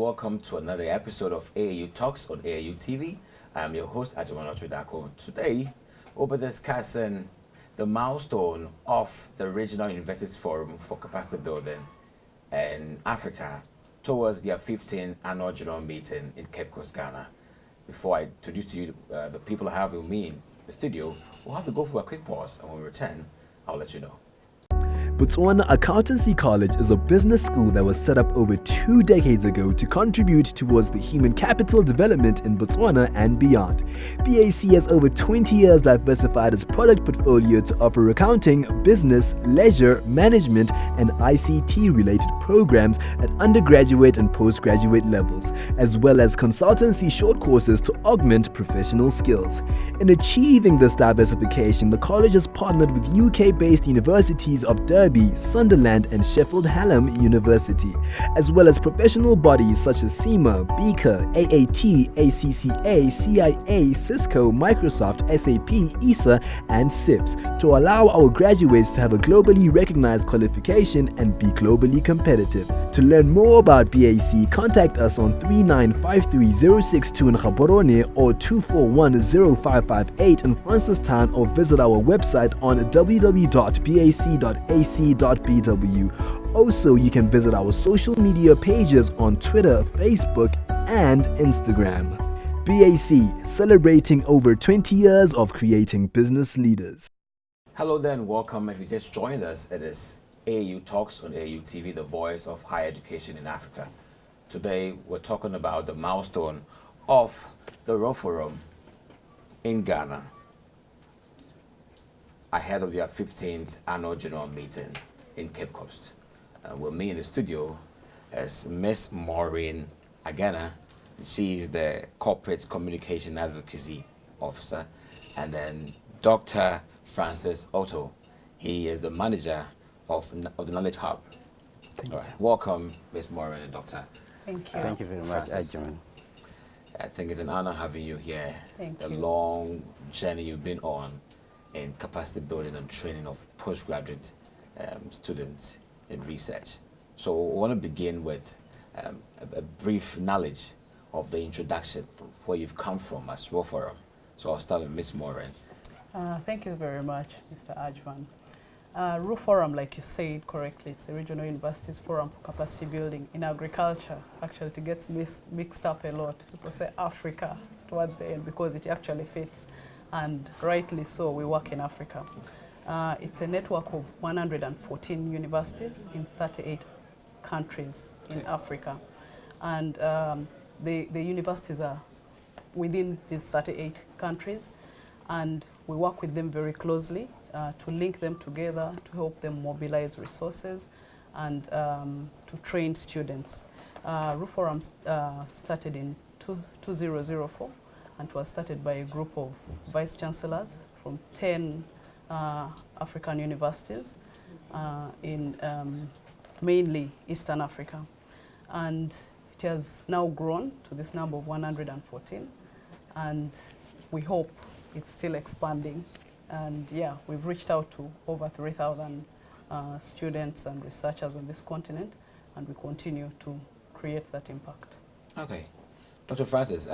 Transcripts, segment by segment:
welcome to another episode of AAU Talks on AAU TV. I'm your host, Agyemang Okyere Darko. Today, we'll be discussing the milestone of the Regional Universities Forum for Capacity Building in Africa towards their 15th annual general meeting in Cape Coast, Ghana. Before I introduce to you the people I have with me in the studio, we'll have to go for a quick pause, and when we return, I'll let you know. Botswana Accountancy College is a business school that was set up over 2 decades ago to contribute towards the human capital development in Botswana and beyond. BAC has over 20 years diversified its product portfolio to offer accounting, business, leisure, management, and ICT-related programs at undergraduate and postgraduate levels, as well as consultancy short courses to augment professional skills. In achieving this diversification, the college has partnered with UK-based universities of Derby, Sunderland, and Sheffield Hallam University, as well as professional bodies such as SEMA, Beaker, AAT, ACCA, CIA, Cisco, Microsoft, SAP, ESA, and SIPS to allow our graduates to have a globally recognized qualification and be globally competitive. To learn more about BAC, contact us on 3953-062 in Gaborone or 241-0558 in Francistown, or visit our website on www.bac.ac.bw. Also, you can visit our social media pages on Twitter, Facebook, and Instagram. BAC, celebrating over 20 years of creating business leaders. Hello then, welcome. If you just joined us, it is AAU Talks on AAU TV, the voice of higher education in Africa. Today, we're talking about the milestone of the RUFORUM in Ghana, ahead of their 15th annual general meeting in Cape Coast. With me in the studio is Miss Maureen Agena. She's the Corporate Communication Advocacy Officer. And then Dr. Francis Otto. He is the manager of the Knowledge Hub. Thank you. Welcome, Miss Maureen and Doctor. Thank you. Thank you very much, Agyemang. I think it's an honor having you here. Thank you. The long journey you've been on in capacity building and training of postgraduate students in research. So I want to begin with a brief knowledge of the introduction, where you've come from as RUFORUM. So I'll start with Ms. Maureen. Thank you very much, Mr. Agyemang. RUFORUM, like you said correctly, it's the Regional Universities Forum for Capacity Building in Agriculture. Actually, it gets mixed up a lot. People say Africa towards the end because it actually fits. And rightly so, we work in Africa. It's a network of 114 universities in 38 countries in Africa. And the universities are within these 38 countries, and we work with them very closely to link them together, to help them mobilize resources, and to train students. RUFORUM started in 2004. And it was started by a group of vice chancellors from 10 African universities in mainly Eastern Africa. And it has now grown to this number of 114. And we hope it's still expanding. And yeah, we've reached out to over 3,000 students and researchers on this continent, and we continue to create that impact. Okay. Dr. Francis,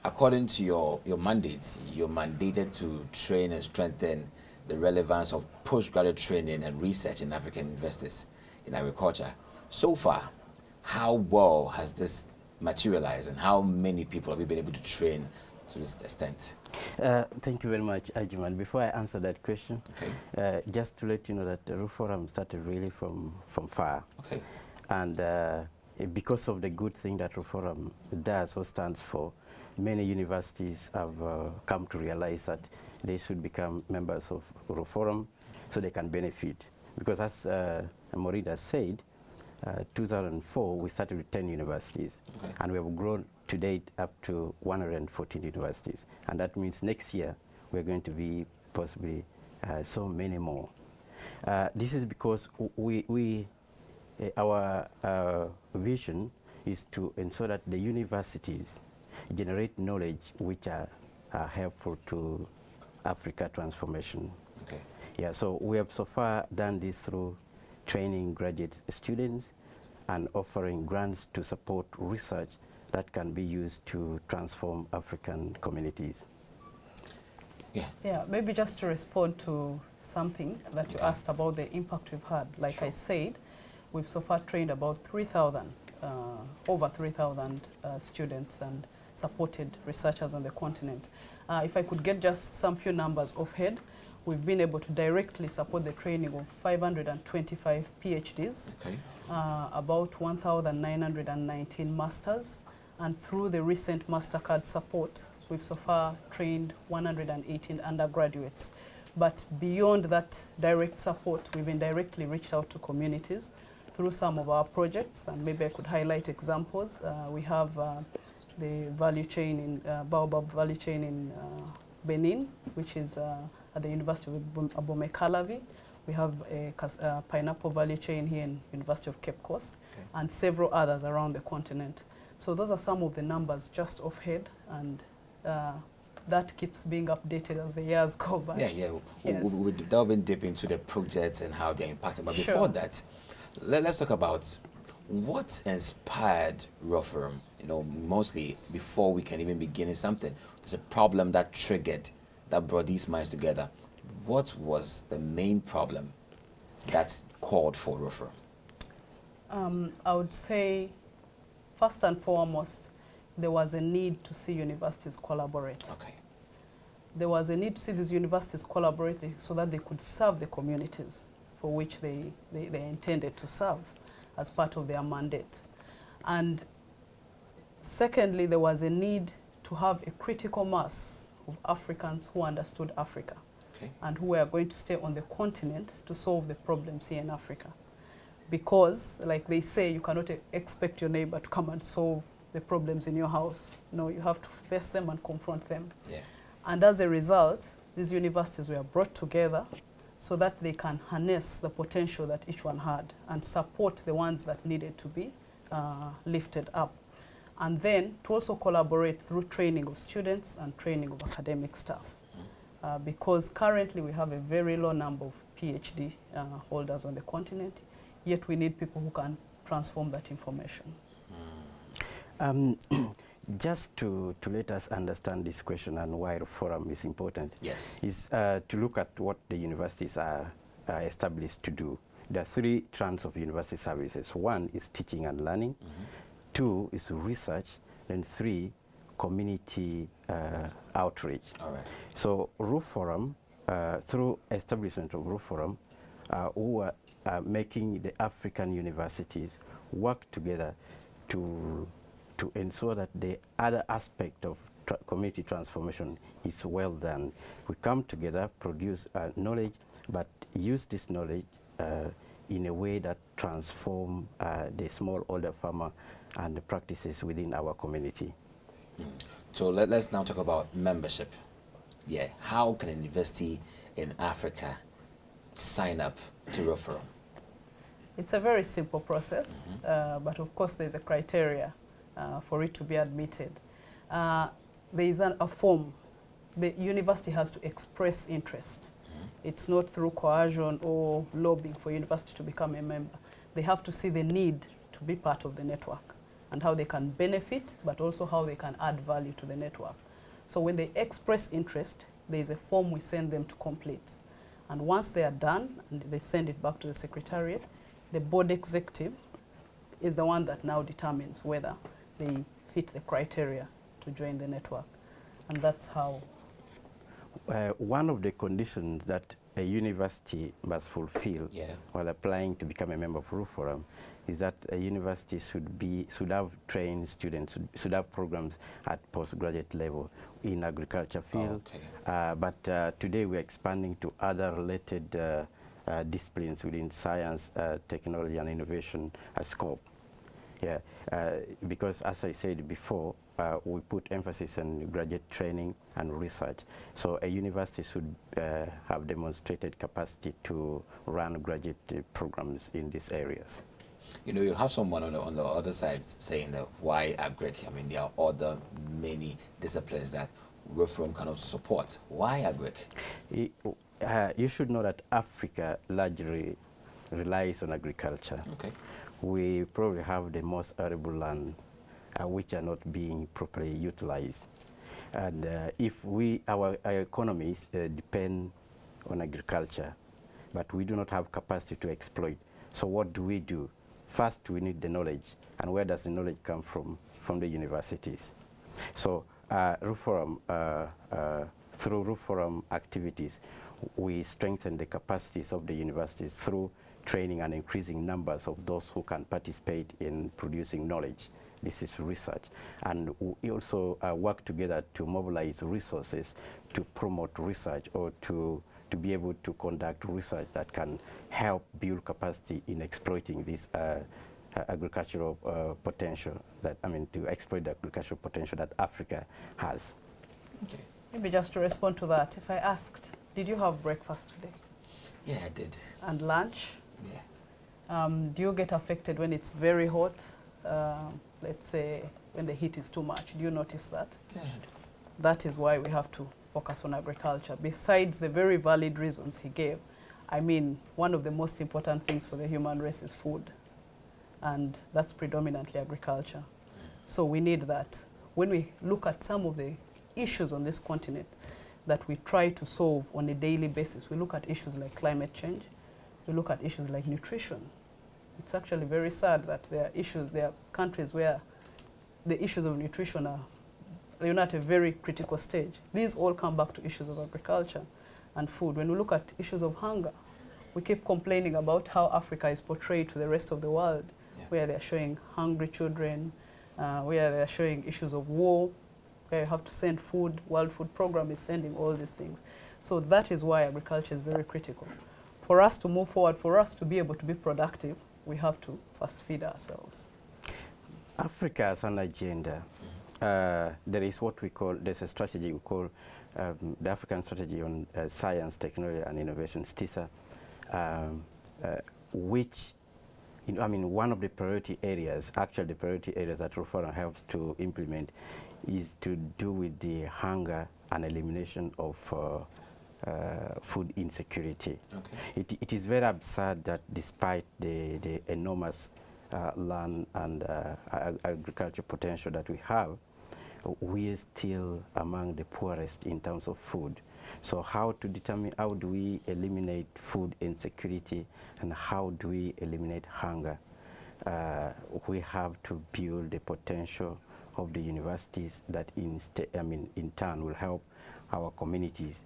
according to your mandates, you're mandated to train and strengthen the relevance of postgraduate training and research in African universities in agriculture. So far, how well has this materialized, and how many people have you been able to train to this extent? Thank you very much, Agyemang. Before I answer that question, just to let you know that the RUFORUM started really from far. Okay. And because of the good thing that RUFORUM does or stands for, many universities have come to realize that they should become members of RUFORUM so they can benefit. Because as Maureen has said, 2004 we started with 10 universities, and we have grown to date up to 114 universities. And that means next year we're going to be possibly so many more. This is because our vision is to ensure that the universities generate knowledge which are helpful to Africa transformation. Yeah, so we have so far done this through training graduate students and offering grants to support research that can be used to transform African communities. Yeah, maybe just to respond to something that you asked about the impact we've had. Like I said, we've so far trained about 3,000, over 3,000 students and supported researchers on the continent. If I could get just some few numbers offhand, we've been able to directly support the training of 525 PhDs, about 1,919 masters, and through the recent MasterCard support, we've so far trained 118 undergraduates. But beyond that direct support, we've indirectly reached out to communities through some of our projects, and maybe I could highlight examples. We have the value chain in Baobab value chain in Benin, which is at the University of Abomey-Calavi. We have a pineapple value chain here in University of Cape Coast, and several others around the continent. So those are some of the numbers just offhand, and that keeps being updated as the years go by. Yeah. We'll delve in deep into the projects and how they're impacting. But before that, let's talk about what inspired RUFORUM. You know, mostly before we can even begin something, there's a problem that triggered, that brought these minds together. What was the main problem that called for RUFORUM? I would say, first and foremost, there was a need to see universities collaborate. There was a need to see these universities collaborate so that they could serve the communities for which they intended to serve as part of their mandate. And secondly, there was a need to have a critical mass of Africans who understood Africa and who were going to stay on the continent to solve the problems here in Africa. Because, like they say, you cannot expect your neighbor to come and solve the problems in your house. No, you have to face them and confront them. And as a result, these universities were brought together so that they can harness the potential that each one had and support the ones that needed to be lifted up. And then to also collaborate through training of students and training of academic staff. Because currently we have a very low number of PhD holders on the continent, yet we need people who can transform that information. Just to let us understand this question and why RUFORUM is important, is to look at what the universities are established to do. There are three strands of university services. One is teaching and learning, two is research, and three, community outreach. So RUFORUM, through establishment of RUFORUM, who are making the African universities work together to ensure that the other aspect of community transformation is well done. We come together, produce knowledge, but use this knowledge in a way that transform the smallholder farmer and the practices within our community. So let's now talk about membership. How can a university in Africa sign up to RUFORUM? It's a very simple process, but of course there's a criteria for it to be admitted. There is a form. The university has to express interest. It's not through coercion or lobbying for university to become a member. They have to see the need to be part of the network and how they can benefit, but also how they can add value to the network. So when they express interest, there is a form we send them to complete. And once they are done, and they send it back to the secretariat, the board executive is the one that now determines whether they fit the criteria to join the network. And that's how. One of the conditions that a university must fulfill while applying to become a member of RUFORUM is that a university should have trained students, should have programs at postgraduate level in agriculture field. But today we're expanding to other related disciplines within science, technology, and innovation scope. Because as I said before, we put emphasis on graduate training and research. So a university should have demonstrated capacity to run graduate programs in these areas. You know, you have someone on the other side saying that why agric? I mean, there are other many disciplines that RUFORUM can also support. Why agric? You should know that Africa largely relies on agriculture. we probably have the most arable land which are not being properly utilized. And if our economies depend on agriculture, but we do not have capacity to exploit. So what do we do? First, we need the knowledge. And where does the knowledge come from? From the universities. So RUFORUM, through RUFORUM activities, we strengthen the capacities of the universities through training and increasing numbers of those who can participate in producing knowledge. This is research. And we also work together to mobilize resources to promote research or to be able to conduct research that can help build capacity in exploiting this agricultural potential to exploit the agricultural potential that Africa has. Okay. Maybe just to respond to that, if I asked, did you have breakfast today? Yeah, I did. And lunch? Yeah. Do you get affected when it's very hot? Let's say when the heat is too much. Do you notice that? Yeah. That is why we have to focus on agriculture. Besides the very valid reasons he gave, I mean, one of the most important things for the human race is food. And that's predominantly agriculture. So we need that. When we look at some of the issues on this continent that we try to solve on a daily basis, we look at issues like climate change, we look at issues like nutrition. It's actually very sad that there are countries where the issues of nutrition are at a very critical stage. These all come back to issues of agriculture and food. When we look at issues of hunger, we keep complaining about how Africa is portrayed to the rest of the world, where they're showing hungry children, where they're showing issues of war, where you have to send food. World Food Program is sending all these things. So that is why agriculture is very critical. For us to move forward, for us to be able to be productive, we have to first feed ourselves. Africa has an agenda. There is what we call, there's a strategy we call the African Strategy on Science, Technology and Innovation, STISA, which, one of the priority areas, actually the priority areas that RUFORUM helps to implement is to do with the hunger and elimination of food insecurity. Okay. It is very absurd that despite the enormous land and agricultural potential that we have, we are still among the poorest in terms of food. So how do we eliminate food insecurity and how do we eliminate hunger? We have to build the potential of the universities that in turn will help our communities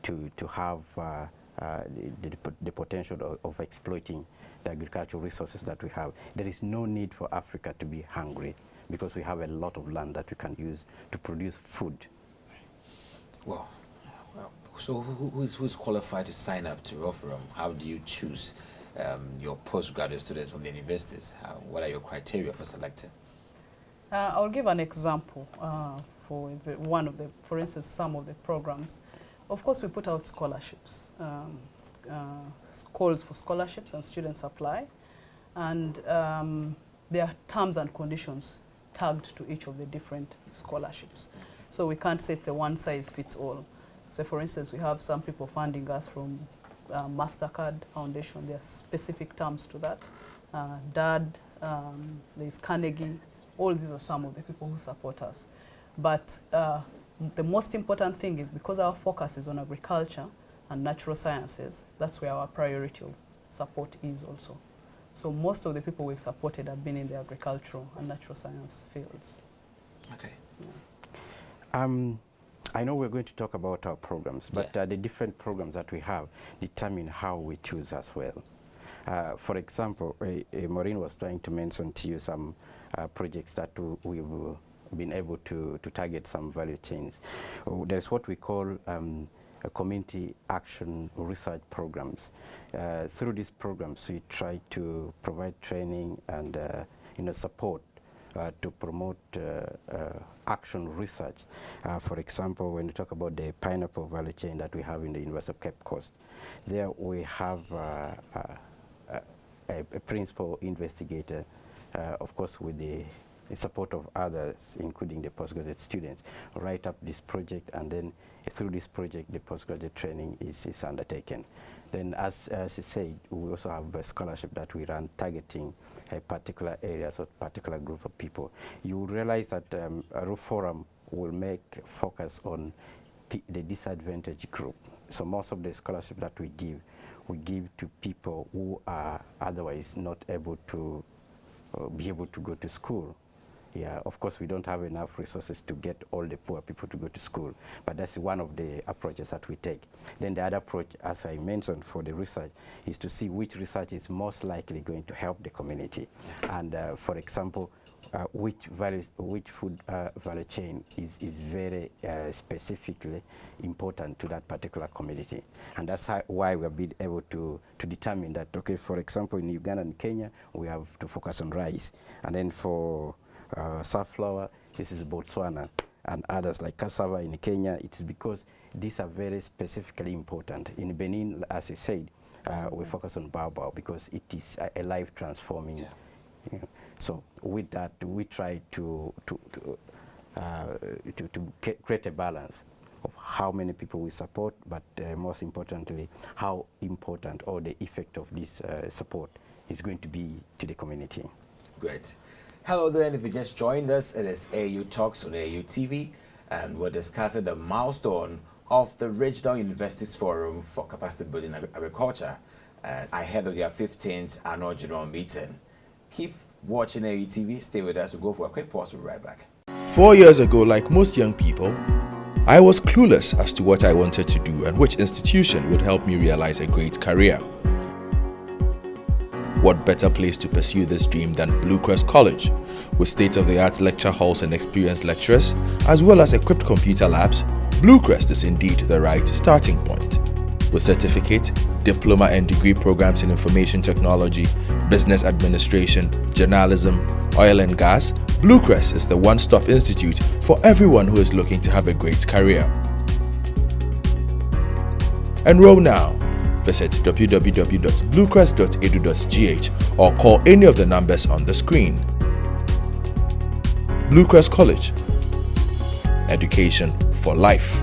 to have the potential of exploiting the agricultural resources that we have. There is no need for Africa to be hungry because we have a lot of land that we can use to produce food. Well, so who's qualified to sign up to RUFORUM? How do you choose your postgraduate students from the universities? What are your criteria for selecting? I'll give an example for instance, some of the programs. Of course, we put out scholarships, calls for scholarships, and students apply. And there are terms and conditions tagged to each of the different scholarships. So we can't say it's a one-size-fits-all. So for instance, we have some people funding us from MasterCard Foundation. There are specific terms to that. DAD, there's Carnegie. All these are some of the people who support us. But the most important thing is because our focus is on agriculture and natural sciences, that's where our priority of support is also. So most of the people we've supported have been in the agricultural and natural science fields. Okay. Yeah. I know we're going to talk about our programs, but the different programs that we have determine how we choose as well. For example, Maureen was trying to mention to you some projects that we've been able to target some value chains. There's what we call community action research programs. Through these programs, we try to provide training and support to promote action research. For example, when you talk about the pineapple value chain that we have in the University of Cape Coast, there we have a principal investigator, of course with the the support of others, including the postgraduate students, write up this project, and then through this project, the postgraduate training is undertaken. Then, as I said, we also have a scholarship that we run targeting a particular area, so particular group of people. You will realize that RUFORUM will make focus on the disadvantaged group. So most of the scholarship that we give to people who are otherwise not able to be able to go to school. Yeah, of course, we don't have enough resources to get all the poor people to go to school, but that's one of the approaches that we take. Then the other approach, as I mentioned, for the research, is to see which research is most likely going to help the community. And for example, which food value chain is very specifically important to that particular community. And that's why we've been able to determine that, okay, for example, in Uganda and Kenya, we have to focus on rice. And then for safflower, this is Botswana, and others like cassava in Kenya. It's because these are very specifically important. In Benin, as I said, we focus on baobab because it is a life transforming. Yeah. You know, so with that, we try to create a balance of how many people we support, but most importantly, how important or the effect of this support is going to be to the community. Great. Hello there, and if you just joined us, it is AAU Talks on AAU TV, and we're discussing the milestone of the Regional Universities Forum for Capacity Building Agriculture ahead of their 15th annual general meeting. Keep watching AAU TV, stay with us, we'll go for a quick pause, we'll be right back. 4 years ago, like most young people, I was clueless as to what I wanted to do and which institution would help me realize a great career. What better place to pursue this dream than Blue Crest College? With state-of-the-art lecture halls and experienced lecturers, as well as equipped computer labs, Blue Crest is indeed the right starting point. With certificate, diploma and degree programs in information technology, business administration, journalism, oil and gas, Blue Crest is the one-stop institute for everyone who is looking to have a great career. Enroll now. Visit www.bluecrest.edu.gh or call any of the numbers on the screen. Blue Crest College. Education for life.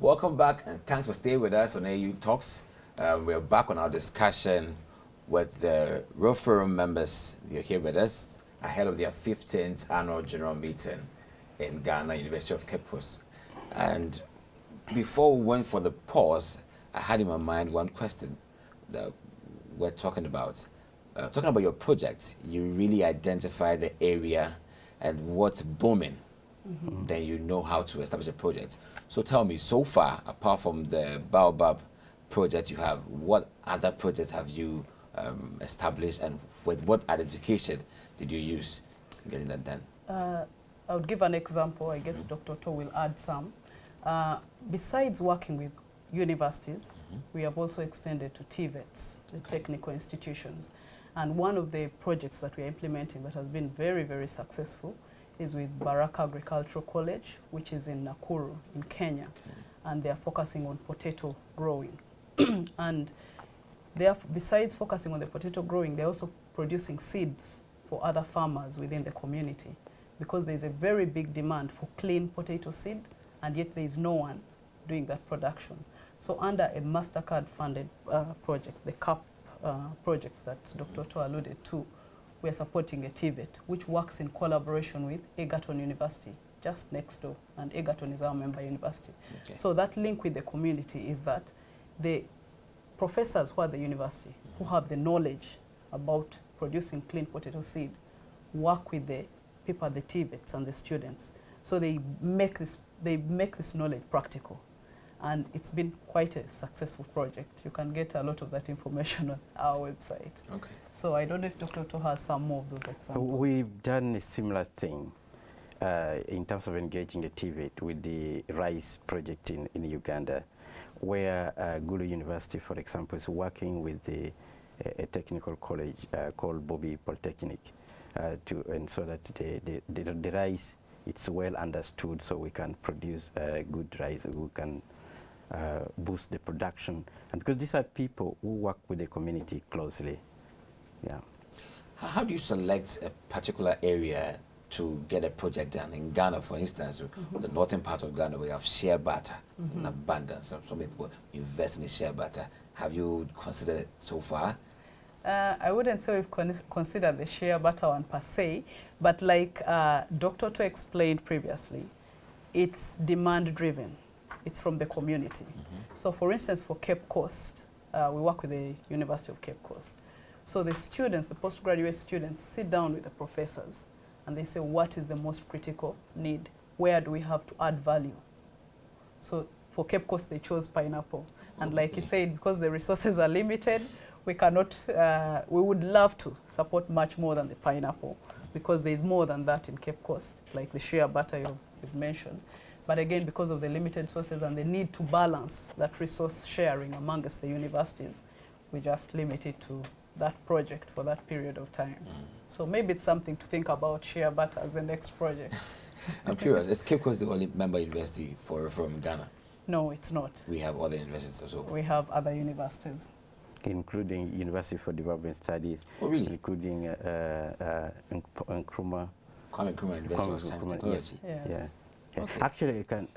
Welcome back, and thanks for staying with us on AAU Talks. We're back on our discussion with the RUFORUM members. They're here with us ahead of their 15th annual general meeting in Ghana, University of Cape Coast. And before we went for the pause, I had in my mind one question that we're talking about. Talking about your project, you really identify the area and what's booming. Mm-hmm. Then you know how to establish a project. So tell me, so far, apart from the Baobab project you have, what other projects have you established, and with what identification did you use in getting that done? I would give an example. I guess Dr. Otto will add some. Besides working with universities, we have also extended to TVETs, the technical institutions. And one of the projects that we are implementing that has been very, very successful is with Baraka Agricultural College, which is in Nakuru, in Kenya. Okay. And they are focusing on potato growing. And they are, besides focusing on the potato growing, they're also producing seeds for other farmers within the community, because there's a very big demand for clean potato seed, and yet there is no one doing that production. So under a MasterCard-funded project, the CAP projects that Dr. Otto alluded to, we are supporting a TVET, which works in collaboration with Egerton University, just next door, and Egerton is our member university. Okay. So that link with the community is that the professors who are at the university, who have the knowledge about producing clean potato seed, work with the people at the TVETs and the students. So they make this knowledge practical. And it's been quite a successful project. You can get a lot of that information on our website. Okay. So I don't know if Dr. Otto has some more of those examples. We've done a similar thing in terms of engaging the TVET with the rice project in Uganda, where Gulu University, for example, is working with a technical college called Bobby Polytechnic to ensure that the rice, it's well understood, so we can produce good rice. We can boost the production, and because these are people who work with the community closely, Yeah. How do you select a particular area to get a project done? In Ghana, for instance, the northern part of Ghana, we have shea butter in abundance. Some people invest in the shea butter. Have you considered it so far? I wouldn't say we've considered the shea butter one per se, but like Dr. Otto explained previously, it's demand driven. It's from the community. So for instance, for Cape Coast, we work with the University of Cape Coast. So the students, the postgraduate students, sit down with the professors and they say, what is the most critical need? Where do we have to add value? So for Cape Coast, they chose pineapple. And like you said, because the resources are limited, we cannot, we would love to support much more than the pineapple, because there's more than that in Cape Coast, like the shea butter you've mentioned. But again, because of the limited sources and the need to balance that resource sharing amongst the universities, we just limit it to that project for that period of time. So maybe it's something to think about, shea butter as the next project. I'm curious, is Cape Coast the only member university from Ghana? No, it's not. We have other universities also. We have other universities. Including University for Development Studies. Oh, really? Including Nkrumah. Kwame Nkrumah University of Science and Technology. Yes. Yeah. Okay. Actually, you can,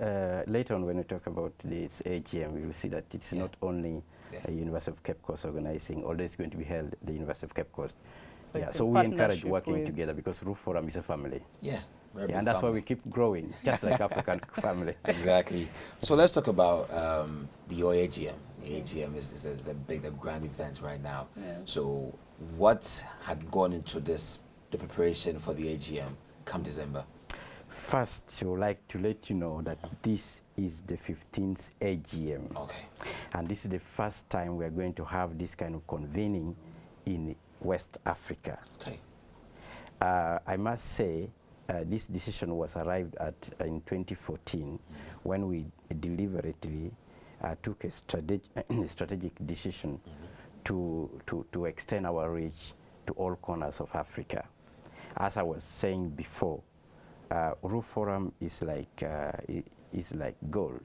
later on when we talk about this AGM, we will see that it's not only the University of Cape Coast organizing, although it's going to be held at the University of Cape Coast. So, So we encourage working together, because RUFORUM is a family. Yeah. And that's why we keep growing, just like African family. Exactly. So let's talk about the AGM. The AGM is the big, the grand event right now. Yeah. So what had gone into the preparation for the AGM come December? First, I would like to let you know that this is the 15th AGM. Okay. And this is the first time we are going to have this kind of convening in West Africa. Okay. I must say, this decision was arrived at in 2014 when we deliberately took a strategic decision to extend our reach to all corners of Africa. As I was saying before, RUFORUM is like gold.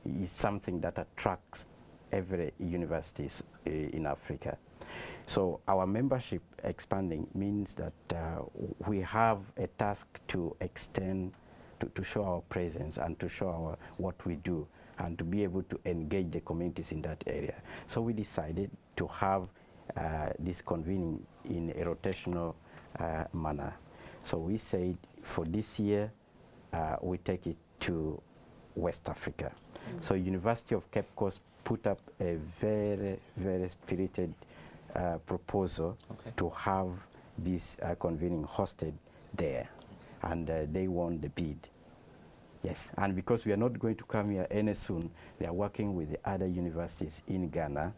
It's something that attracts every universities in Africa. So our membership expanding means that we have a task to extend, to show our presence and to show what we do, and to be able to engage the communities in that area. So we decided to have this convening in a rotational manner. So we said for this year, we take it to West Africa. So University of Cape Coast put up a very, very spirited proposal to have this convening hosted there, and they won the bid. Yes, and because we are not going to come here any soon, they are working with the other universities in Ghana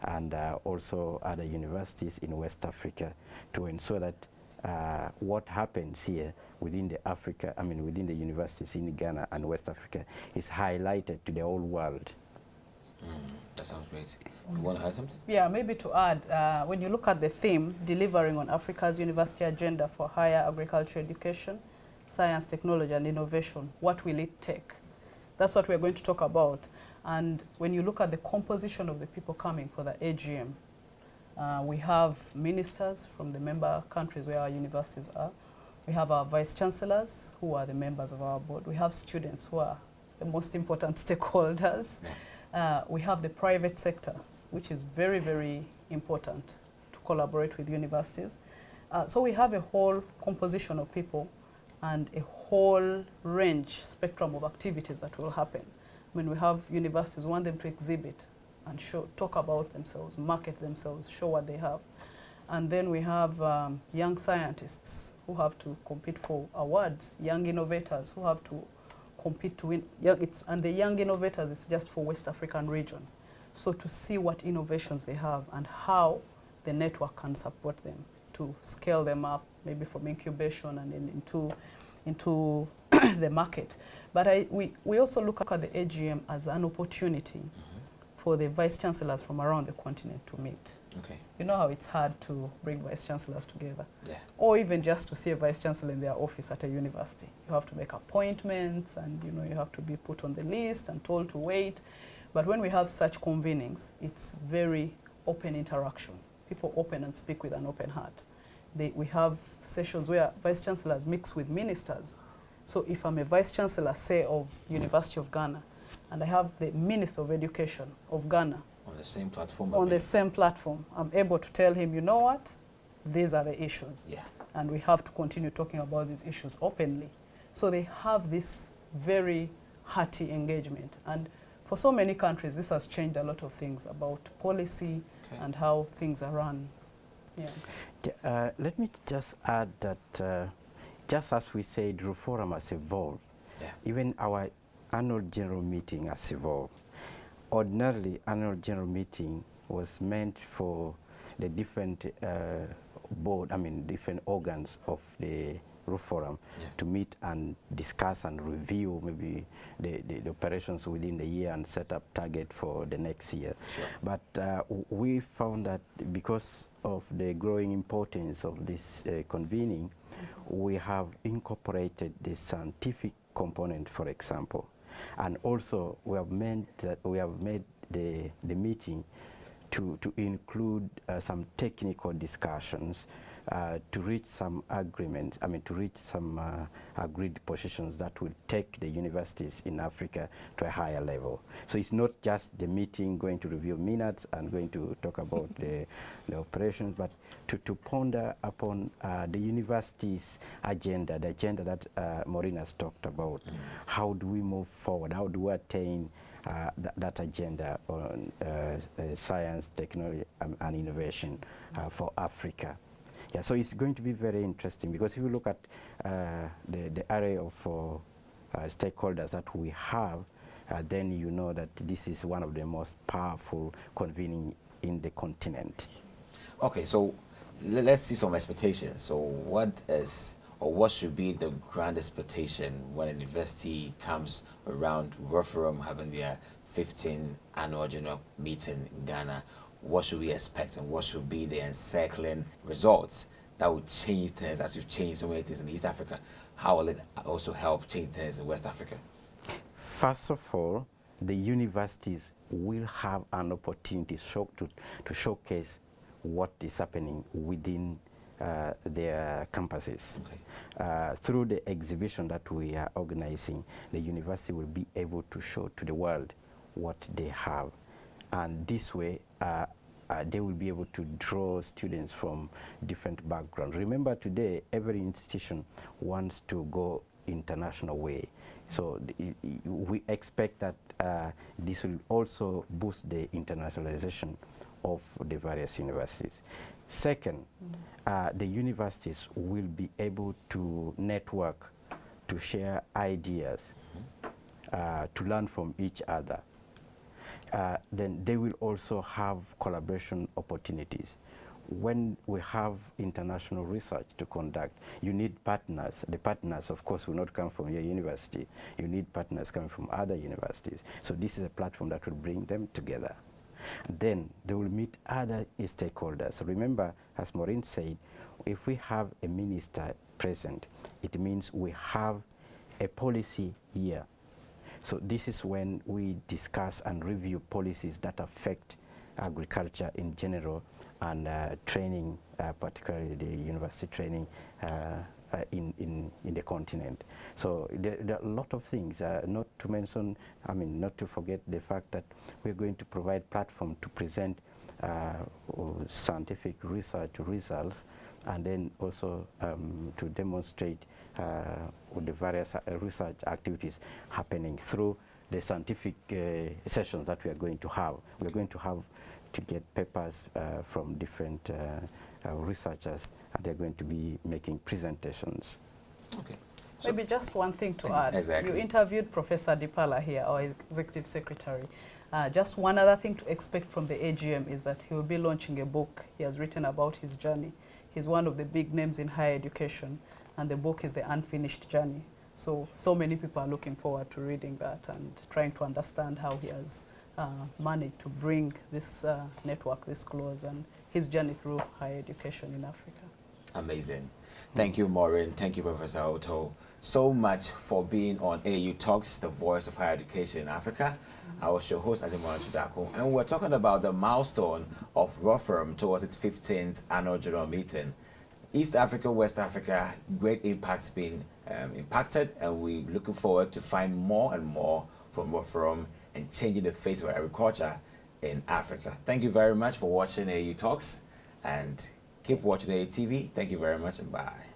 and also other universities in West Africa to ensure that what happens here within the universities in Ghana and West Africa is highlighted to the whole world. That sounds great. You want to add something? Yeah, maybe to add, when you look at the theme, delivering on Africa's university agenda for higher agricultural education, science, technology, and innovation, what will it take? That's what we're going to talk about. And when you look at the composition of the people coming for the AGM, we have ministers from the member countries where our universities are. We have our vice chancellors, who are the members of our board. We have students, who are the most important stakeholders. We have the private sector, which is very, very important to collaborate with universities. So we have a whole composition of people and a whole range, spectrum of activities that will happen. When we have universities, we want them to exhibit and talk about themselves, market themselves, show what they have. And then we have young scientists who have to compete for awards, young innovators who have to compete to win. And the young innovators, it's just for West African region. So to see what innovations they have and how the network can support them to scale them up, maybe from incubation and into the market. But we also look at the AGM as an opportunity for the vice chancellors from around the continent to meet. Okay. You know how it's hard to bring vice chancellors together, Yeah. or even just to see a vice chancellor in their office at a university. You have to make appointments, and you have to be put on the list and told to wait. But when we have such convenings, it's very open interaction. people open and speak with an open heart. We have sessions where vice chancellors mix with ministers. So if I'm a vice chancellor, say, of University of Ghana, and I have the Minister of Education of Ghana on the same platform, I'm able to tell him, you know what, these are the issues. Yeah. And we have to continue talking about these issues openly. So they have this very hearty engagement. And for so many countries, this has changed a lot of things about policy and how things are run. Yeah. Let me just add that just as we said, RUFORUM has evolved. Yeah. Even our annual general meeting has evolved. Ordinarily, annual general meeting was meant for the different different organs of the RUFORUM to meet and discuss and review maybe the operations within the year and set up target for the next year. Sure. But we found that because of the growing importance of this convening, we have incorporated the scientific component, for example, and also we have made the meeting to include some technical discussions to reach some agreement, to reach some agreed positions that will take the universities in Africa to a higher level. So it's not just the meeting going to review minutes and going to talk about the operations, but to ponder upon the university's agenda, the agenda that Maureen has talked about. How do we move forward? How do we attain that agenda on science, technology, and innovation for Africa? Yeah, so it's going to be very interesting, because if you look at the array of stakeholders that we have, then you know that this is one of the most powerful convening in the continent. Okay, so let's see some expectations. So what should be the grand expectation when a university comes around RUFORUM having their 15th annual general meeting in Ghana? What should we expect, and what should be the encircling results that will change things, as you've changed so many things in East Africa? How will it also help change things in West Africa? First of all, the universities will have an opportunity to showcase what is happening within their campuses. Okay. Through the exhibition that we are organizing, the university will be able to show to the world what they have. And this way, they will be able to draw students from different backgrounds. Remember, today, every institution wants to go international way. So we expect that this will also boost the internationalization of the various universities. Second, the universities will be able to network, to share ideas, to learn from each other. Then they will also have collaboration opportunities. When we have international research to conduct, you need partners. The partners, of course, will not come from your university. You need partners coming from other universities. So this is a platform that will bring them together. Then they will meet other stakeholders. Remember, as Maureen said, if we have a minister present, it means we have a policy here. So this is when we discuss and review policies that affect agriculture in general and training, particularly the university training in the continent. So there are a lot of things, not to mention, not to forget the fact that we're going to provide platform to present scientific research results, and then also to demonstrate the various research activities happening through the scientific sessions that we are going to have. We're going to have to get papers from different researchers, and they're going to be making presentations. Okay. So maybe just one thing to add. Exactly. You interviewed Professor Dipala here, our Executive Secretary. Just one other thing to expect from the AGM is that he will be launching a book he has written about his journey. He's one of the big names in higher education, and the book is The Unfinished Journey. So many people are looking forward to reading that and trying to understand how he has managed to bring this network this close, and his journey through higher education in Africa. Amazing. Thank you, Maureen. Thank you, Professor Otto. so much for being on AAU Talks, the voice of higher education in Africa. I was your host, Agyemang Okyere Darko, and we're talking about the milestone of RUFORUM towards its 15th annual general meeting. East Africa, West Africa, great impacts being impacted, and we're looking forward to find more and more from RUFORUM and changing the face of agriculture in Africa. Thank you very much for watching AAU Talks, and keep watching AAU TV. Thank you very much, and bye.